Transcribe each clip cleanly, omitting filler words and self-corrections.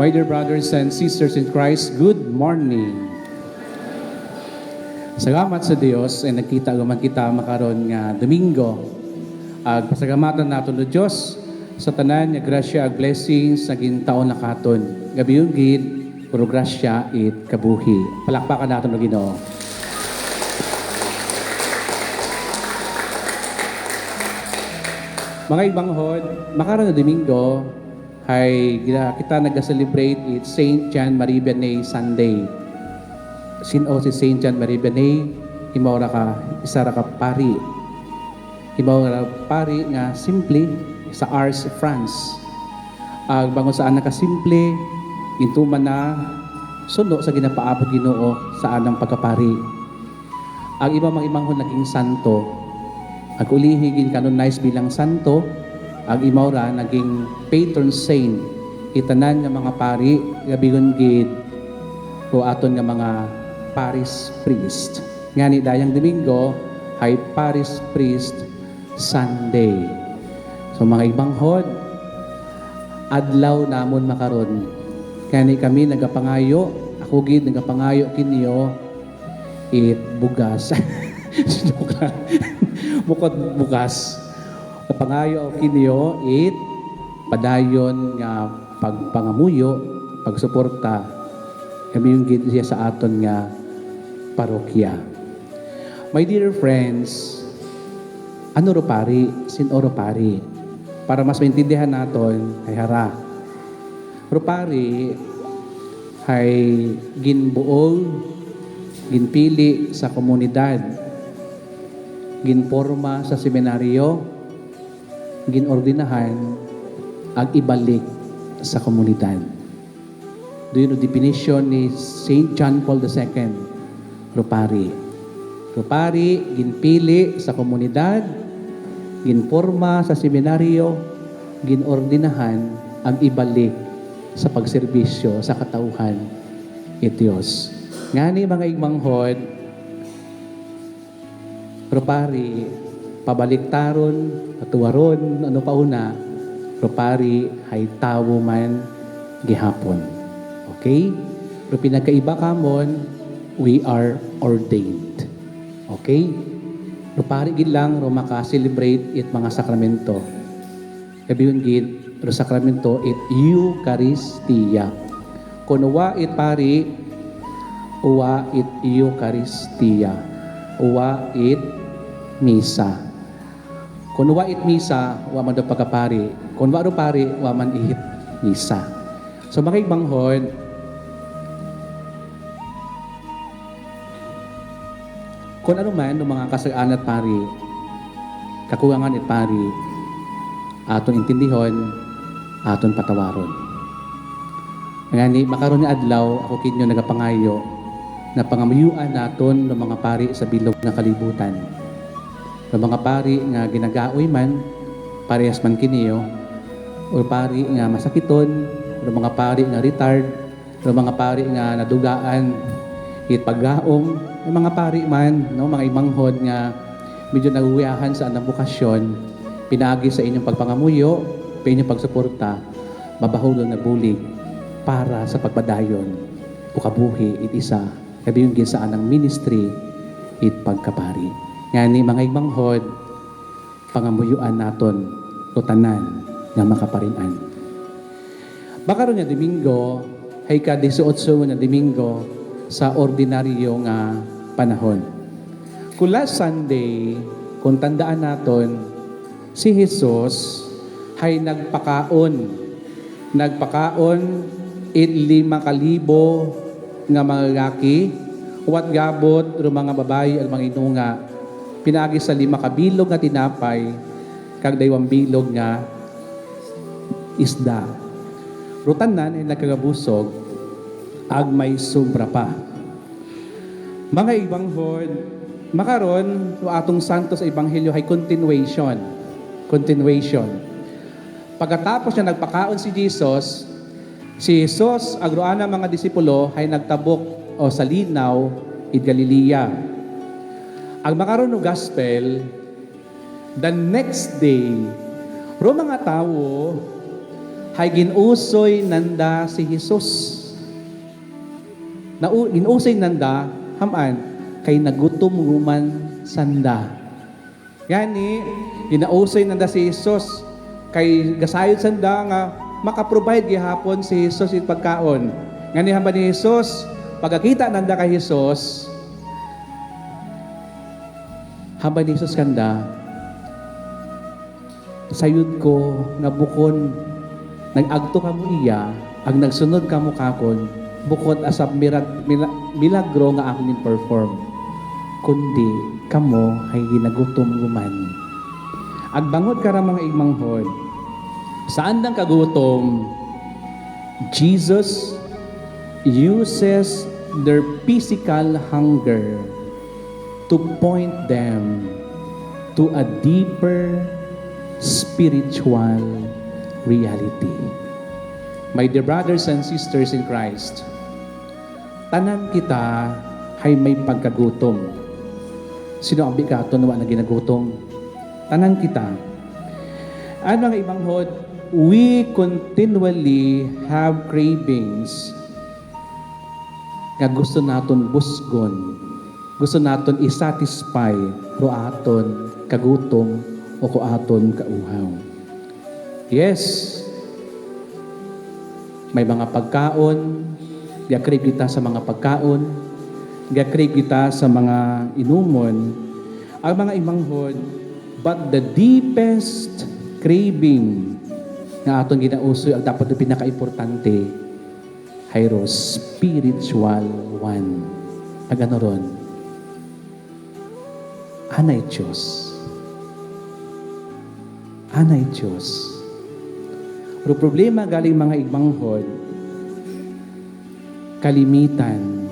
My dear brothers and sisters in Christ, good morning. Salamat sa Dios ay nakita gaman kita makaron nga Domingo. Ag pasalamatan naton do Dios sa tanan nga grasya ag blessings sa gintaon na katon. Gabiyong gid puro grasya it kabuhi. Palakpakan naton og Ginoo. Mga ibanghod, makaron nga Domingo ay kita nag-celebrate it Saint John Marie Vianney Sunday. Sino si Saint John Marie Vianney? Himaw ka, isa ra ka pari. Himaw ra pari nga simple sa Ars, France. Bangon saan nakasimple, intuman na suno sa ginapaabot Ginoo sa anang pagkapari. Ang iba mga imanghon naging santo. Ang ulihigin canonized bilang santo, ang imawra naging patron saint itanan nga mga pari gabigon gid o aton nga mga parish priest. Ngani dayang Domingo ay parish priest Sunday. So mga ibanghod, adlaw namon makaron. Kani kami nagapangayo, ako gid nagapangayo kinyo it bugas. Bukod bukas. Pangayo kinyo it padayon nga pagpangamuyo, pagsuporta kami yung gid siya sa aton nga parokya. My dear friends, ano ro pari? Sin oro pari? Para mas maintindihan naton ay hara. Ro pari ay ginbuol, ginpili sa komunidad, ginporma sa seminaryo, ginordinahan ag ibalik sa komunidad. Do you know definition ni Saint John Paul II? Rupari. Rupari, ginpili sa komunidad, ginporma sa seminaryo, ginordinahan ang ibalik sa pagserbisyo sa katauhan it Diyos. Ngani mga igmanghod, rupari, pabaliktaron, patuwaron, ano pa una, rupari ay tawo man gihapon. Okay? Pero pinagkaiba kamon, we are ordained. Okay? Rupari gid lang ro maka-celebrate it mga sakramento. Kabiyon gid ro sakramento it Eucharistia. Kuno wa it pari, uwa it Eucharistia. Uwa it misa. Kung wa it misa, wa man do pagkapari. Kung wa do pari, wa man it misa. So mga igbanghod, kung ano man ng mga kasagaan at pari, kakulangan at pari, aton intindihon, aton patawaron. Ngani makaron nga adlaw, ako kinyo nagapangayo na pangamuyuan naton ng mga pari sa bilog na kalibutan. Ng mga pari nga ginagaoy man, parehas man kiniyo, o pari nga masakiton, o mga pari nga retired, o mga pari nga nadugaan, it paggaom, may mga pari man, no, mga imanghod nga medyo naguwiahan sa anang bukasyon, pinagi sa inyong pagpangamuyo, sa inyong pagsuporta, mabahulon na bulig para sa pagpadayon o kabuhi it isa, kabi yung gisaan ng ministry it pagkapari. Ngani mga ibanghod, pangamuyuan naton tutanan nga makaparinan. Bakaron nga Domingo, hay ka 18 nga Domingo sa ordinaryo nga panahon. Kung last Sunday, kung tandaan naton, si Jesus ay nagpakaon it 5,000 nga mga lalaki, uwat gabot ro mga babayi at mga inunga, pinagi sa 5 kabilog nga tinapay, kag 2 bilog nga isda. Rutanan ay nagkagabusog, ag may sobra pa. Mga ibanghod, makaron, atong santo sa Ebanghelyo ay continuation. Pagkatapos niya nagpakaon si Jesus, agroana mga disipulo ay nagtabok o sa linaw it Galilea. Ang makaroon ng gospel, the next day, ro mga tao hay ginusoy nanda si Jesus. Ginusoy nanda, haman, kay nagutom guman sanda. Yani, ginausoy nanda si Jesus, kay gasayod sanda nga, makaprovide gihapon si Jesus it pagkaon. Ngani hamba ni Jesus, pagkakita nanda kay Jesus, hamba ni Jesus kanda, sayod ko nga bukon, nag-agto ka mo iya, ang nagsunod ka mo kakon, bukod asap milagro nga ako ning perform. Kundi, kamo ay ginagutom guman. Agbangot ka ra mga igmanghod, saan dang kagutom, Jesus uses their physical hunger to point them to a deeper spiritual reality. My dear brothers and sisters in Christ, tanan kita ay may pagkagutom. Sino ang bikato na ginagutom? Tanan kita. At mga ibanghod, we continually have cravings nga gusto naton busgon, gusto naton isatisfy ro aton kagutom o ko aton kauhaw. Yes, may mga pagkaon, crave kita sa mga pagkaon, crave kita sa mga inumon, ang mga imanghod, but the deepest craving na aton ginausoy, ang dapat na pinaka-importante, hayro spiritual one. Pag ano ron? Anay Diyos. Anay Diyos. Pero problema galing mga igmanghod, kalimitan,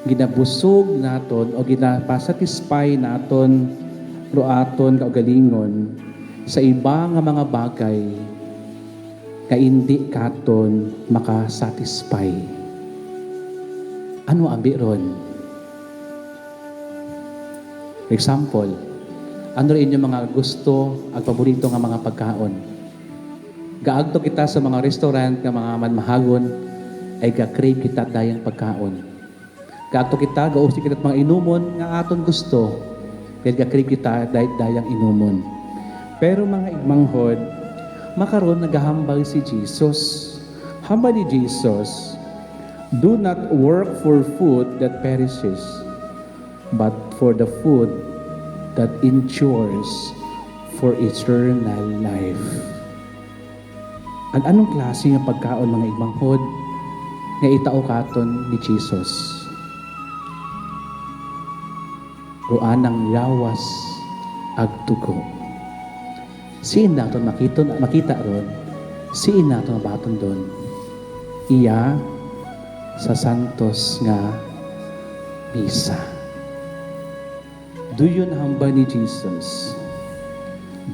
ginabusog naton o ginapasatisfy naton ro aton kaugalingon sa iba nga mga bagay nga hindi katon makasatisfy. Ano ambi ron? Example, ano rin inyong mga gusto at paborito nga mga pagkaon? Gaagto kita sa mga restaurant nga mga manmahagon ay ga-crave kita dayang pagkaon. Gaagto kita, gausi kita mga inumon nga aton gusto. Kaya ga-crave kita dayang inumon. Pero mga igmanghod, makaron nagahambal si Jesus. Hamba ni Jesus, do not work for food that perishes, but for the food that endures for eternal life. Ang anong klase ng pagkaon mga igmanghod nga itao katon ni Jesus? Ruan ang yawas ag tugo. Siin naton makita ron, siin naton baton doon. Iya sa santos nga misa. Duyon hamba ni Jesus.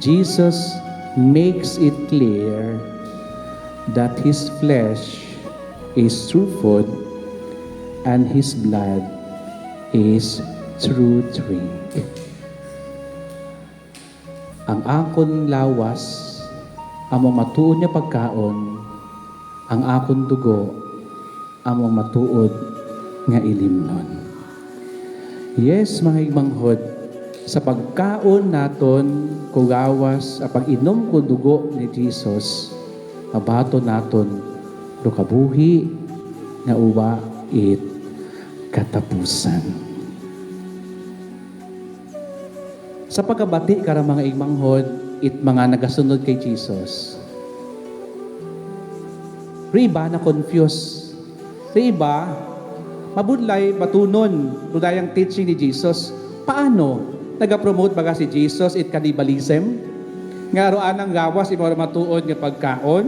Jesus makes it clear that His flesh is true food and His blood is true drink. Ang akon lawas, among matuod niya pagkaon, ang akon dugo, among matuod nga ilimnon. Yes, mga igmanghod, sa pagkaon naton, kugawas, sa pag-inom ko dugo ni Jesus, abato naton, do kabuhi, nga uwa, it katapusan. Sa pagkabati kara mga igmanghod, it mga nagasunod kay Jesus. Riba na confuse. Riba, mabudlay, matunon, dudayang teaching ni Jesus. Paano? Nagapromote baga si Jesus it cannibalism? Nga roan ang gawas, imo matuod nga pagkaon.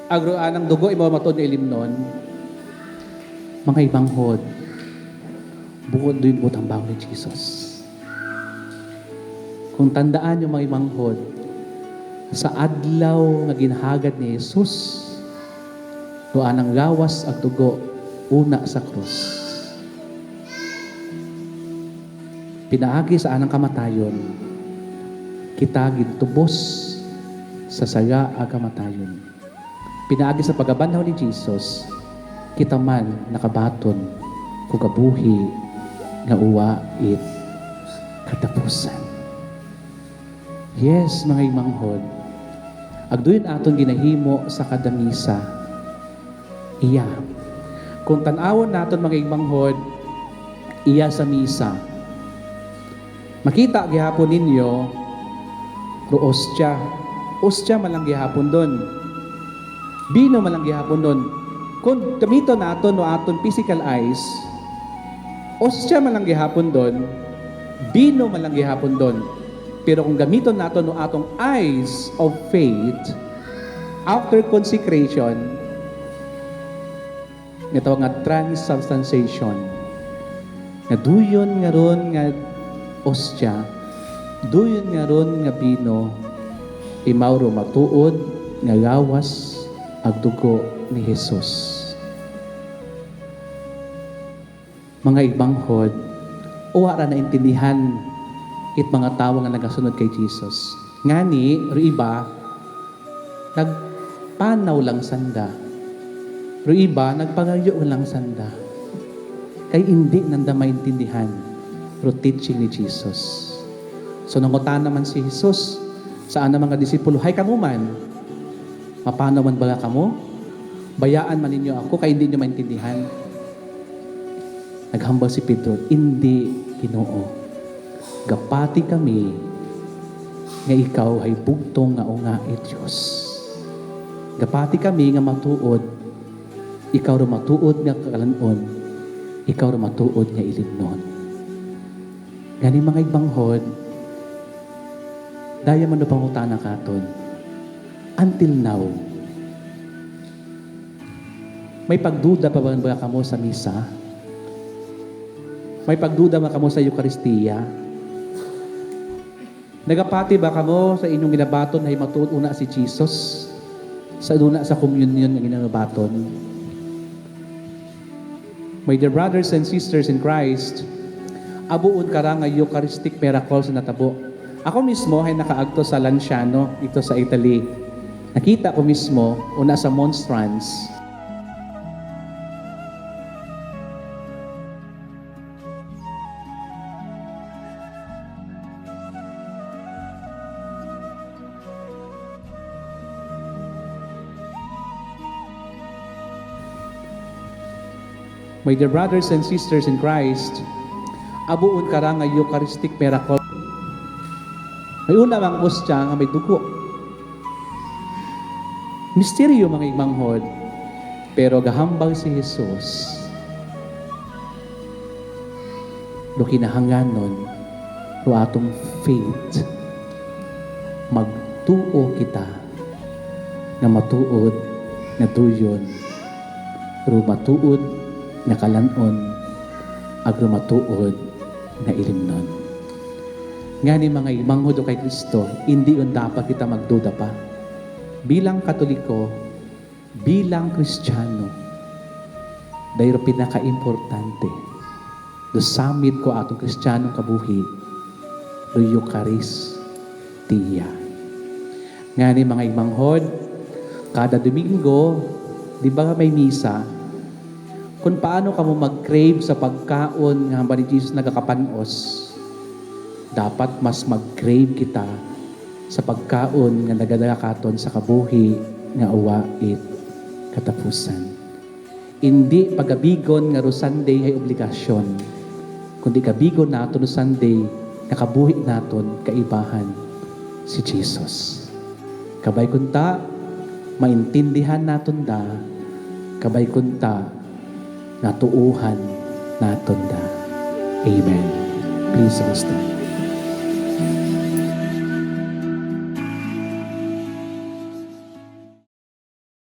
Ang roan ang dugo, imo matuod nga ilimnon. Mga ibanghod, bukod doon butang bago ni Jesus. Kung tandaan yung mga imanghod, sa adlaw nga ginhagad ni Jesus, doan ang gawas at dugo, una sa krus. Pinaagi sa anang kamatayon, kita gintubos, sa saya agamatayon. Pinaagi sa pagabanhaw ni Jesus, kita man nakabaton kugabuhi nga uwa it katapusan. Yes, mga imanghod, agduyon aton ginahimo sa kada misa. Iya. Kung tan-awon naton mga imanghod, iya sa misa. Makita gihapon ninyo ro ostya. Ostya man lang gihapon doon. Bino man lang gihapon doon. Kung gamito naton no aton physical eyes, ostya man lang gihapon doon, bino man lang gihapon doon. Pero kung gamiton naton no atong eyes of faith, after consecration, nga tawag nga transubstantiation, nga duyon nga ron nga ostya, duyon nga ron nga bino, imawro matuod nga gawas ag dugo ni Jesus. Mga ibanghod, uwara na intindihan it mga tawo nga nagasunod kay Jesus. Ngani, ro iba, nagpanaw lang sanda. Ro iba, nagpangayo lang sanda. Kay hindi nanda maintindihan ro teaching ni Jesus. So nangutan naman si Jesus, saan na mga disipulo, hay kamo man, mapano man ba kamo? Bayaan man ninyo ako, kay hindi nyo maintindihan. Naghambal si Pedro, hindi, Ginoo. Gapati kami nga ikaw ay bugtong nga unga it Diyos. Gapati kami nga matuod, ikaw ro matuod nga kalanon, ikaw ro matuod nga ilimnon. Gani mga ibanghod, daya man no pangutana katon. Until now, may pagduda pa ba kamo sa misa? May pagduda ba kamo sa Eucharistia? Nagapati ba kamo sa inyong ginabaton ay matuod una si Jesus? Sa una sa communion ng ginabaton? My dear brothers and sisters in Christ, abuon ka nga Eucharistic miracles na natabo. Ako mismo ay nakaagto sa Lanciano, ito sa Italy. Nakita ko mismo, una sa monstrance, my dear brothers and sisters in Christ, abuon ka nga Eucharistic miracle. May una mang ostya nga may dugo. Misteryo mga imanghod, pero gahambal si Jesus. Do kinahanganon, do atong faith, magtuo kita na matuod na tuyon, ro matuod na kalanon, ag ro matuod na ilimnon. Ngani mga imanghod o kay Kristo, hindi yun dapat kita magduda pa. Bilang Katoliko, bilang Kristiyano, dahil pinaka-importante, do summit ko atong Kristiyanong kabuhi, do Eucharistia. Ngani mga imanghod, kada Domingo, di ba may misa, kung paano ka mo mag-crave sa pagkaon nga ba ni Jesus nagakapanos, dapat mas mag-crave kita sa pagkaon nga nagadakaton sa kabuhi nga uwa it katapusan. Hindi pagabigon nga ro Sunday ay obligasyon, kundi kabigon naton ro Sunday nga kabuhi naton kaibahan si Jesus. Kabay kunta maintindihan naton da, kabay kunta natuuhan naton da. Amen. Please stand.